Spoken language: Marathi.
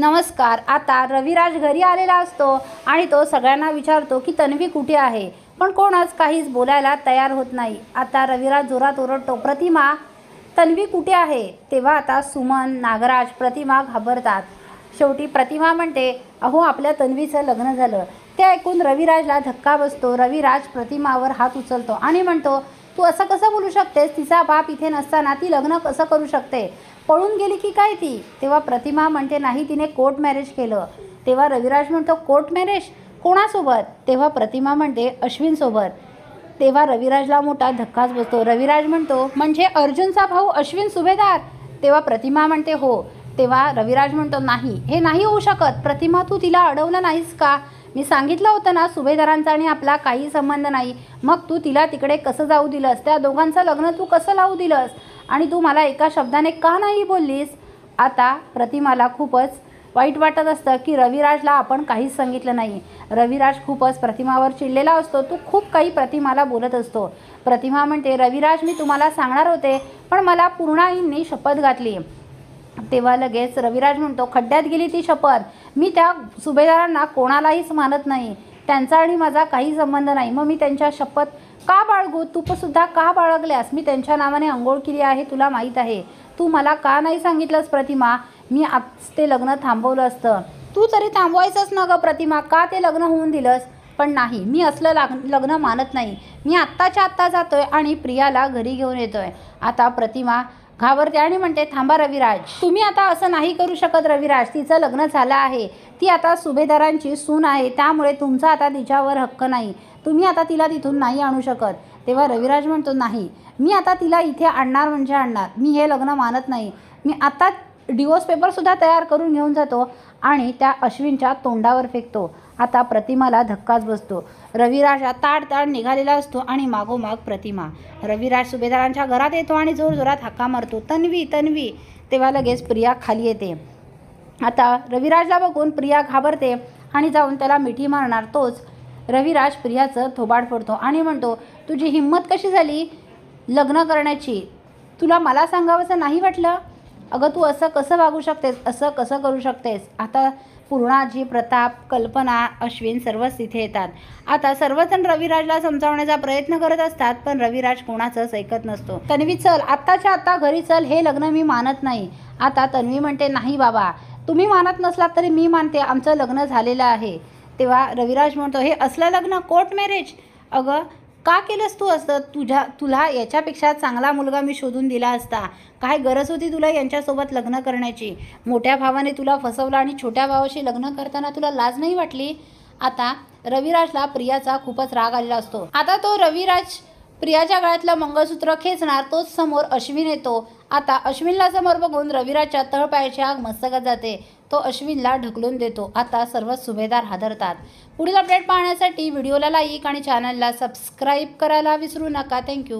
नमस्कार. आता रविराज घरी आलेला असतो आणि तो सगळ्यांना विचारतो की तन्वी कुठे आहे, पण कोणच काहीच बोलायला तयार होत नाही. आता रविराज जोरात ओरडतो, प्रतिमा तन्वी कुठे आहे. तेव्हा आता सुमन, नागराज, प्रतिमा घाबरतात. शेवटी प्रतिमा म्हणते, अहो आपल्या तन्वीचं लग्न झालं. ते ऐकून रविराजला धक्का बसतो. रविराज प्रतिमावर हात उचलतो आणि म्हणतो, तू असं कसं बोलू शकतेस. तिचा बाप इथे नसताना ती लग्न कसं करू शकते. पळून गेली की काय ती. तेव्हा प्रतिमा म्हणते, नाही तिने कोर्ट मॅरेज केलं. तेव्हा रविराज म्हणतो, कोर्ट मॅरेज कोणासोबत. तेव्हा प्रतिमा म्हणते, अश्विनसोबत. तेव्हा रविराजला मोठा धक्काच बसतो. रविराज म्हणतो, म्हणजे अर्जुनचा भाऊ अश्विन सुभेदार. तेव्हा प्रतिमा म्हणते, हो. तेव्हा रविराज म्हणतो, नाही हे नाही होऊ शकत. प्रतिमा तू तिला अडवलं नाहीस का. मी सांगितलं होतं ना सुभेदारांचा आणि आपला काही संबंध नाही. मग तू तिला तिकडे कसं जाऊ दिलंस. त्या दोघांचं लग्न तू कसं लावू दिलंस आणि तू मला एका शब्दाने का नाही बोललीस. आता प्रतिमाला खूपच वाईट वाटत असतं की रविराजला आपण काहीच सांगितलं नाही. रविराज खूपच प्रतिमावर चिडलेला असतो. तू खूप काही प्रतिमाला बोलत असतो. प्रतिमा म्हणते, रविराज मी तुम्हाला सांगणार होते पण मला पूर्णाईंनी शपथ घातली. तेव्हा लगेच रविराज म्हणतो, खड्ड्यात गेली ती शपथ. मी त्या सुभेदारांना कोणालाहीच मानत नाही. त्यांचा आणि माझा काही संबंध नाही. मग मी त्यांच्या शपथ का बाळगू. तू सुद्धा का बाळगल्यास. मी त्यांच्या नावाने अंघोळ केली आहे तुला माहीत आहे. तू मला का नाही सांगितलंस प्रतिमा. मी आज ते लग्न थांबवलं असतं. तू तरी थांबवायचंच ना गं प्रतिमा. का ते लग्न होऊन दिलंस. पण नाही, मी असलं लग्न मानत नाही. मी आत्ताच्या आत्ता जातोय आणि प्रियाला घरी घेऊन येतोय. आता प्रतिमा घाबरते आणि म्हणते, थांबा रविराज, तुम्ही आता असं नाही करू शकत. रविराज तिचं लग्न झालं आहे. ती आता सुभेदारांची सून आहे. त्यामुळे तुमचा आता तिच्यावर हक्क नाही. तुम्ही आता तिला तिथून नाही आणू शकत. तेव्हा रविराज म्हणतो, नाही मी आता तिला इथे आणणार म्हणजे आणणार. मी हे लग्न मानत नाही. मी आता डिवोर्स पेपरसुद्धा तयार करून घेऊन जातो आणि त्या अश्विनच्या तोंडावर फेकतो. आता प्रतिमाला धक्काच बसतो. रविराज ताड निघालेला असतो आणि मागोमाग प्रतिमा. रविराज सुभेदारांच्या घरात येतो आणि जोरजोरात हाका मारतो, तन्वी तन्वी. तेव्हा लगेच प्रिया खाली येते. आता रविराजला बघून प्रिया घाबरते आणि जाऊन त्याला मिठी मारणार. तोच रविराज प्रियाचं थोबाड फोडतो आणि म्हणतो, तुझी हिंमत कशी झाली लग्न करण्याची. तुला मला सांगावंसं नाही वाटलं. अगं तू असं कसं वागू शकतेस, असं कसं करू शकतेस. आता पूर्णाजी, प्रताप, कल्पना, अश्विन सर्वच तिथे येतात. आता सर्वजण रविराजला समजावण्याचा प्रयत्न करत असतात पण रविराज कोणाचंच ऐकत नसतो. तन्वी चल, आत्ताच्या आत्ता घरी चल. हे लग्न मी मानत नाही. आता तन्वी म्हणते, नाही बाबा तुम्ही मानत नसलात तरी मी मानते. आमचं लग्न झालेलं आहे. तेव्हा रविराज म्हणतो, हे असलं लग्न कोर्ट मॅरेज. अगं का केलंस तू असं. तुला याच्यापेक्षा चांगला मुलगा मी शोधून दिला असता. काय गरज होती तुला यांच्यासोबत लग्न करण्याची. मोठ्या भावाने तुला फसवलं आणि छोट्या भावाशी लग्न करताना तुला लाज नाही वाटली. आता रविराजला प्रियाचा खूपच राग आलेला असतो. आता तो रविराज प्रियाच्या गळ्यातलं मंगळसूत्र खेचणार. तोच समोर अश्विन येतो. आता अश्विनला समोर बघून रविराजच्या तळपायाची आग मस्तकात जाते. तो अश्विनला ढकलून देतो. आता सर्व सुभेदार हादरतात. पुढील अपडेट पाहण्यासाठी व्हिडिओला लाईक आणि चॅनलला सबस्क्राईब करायला विसरू नका. थँक्यू.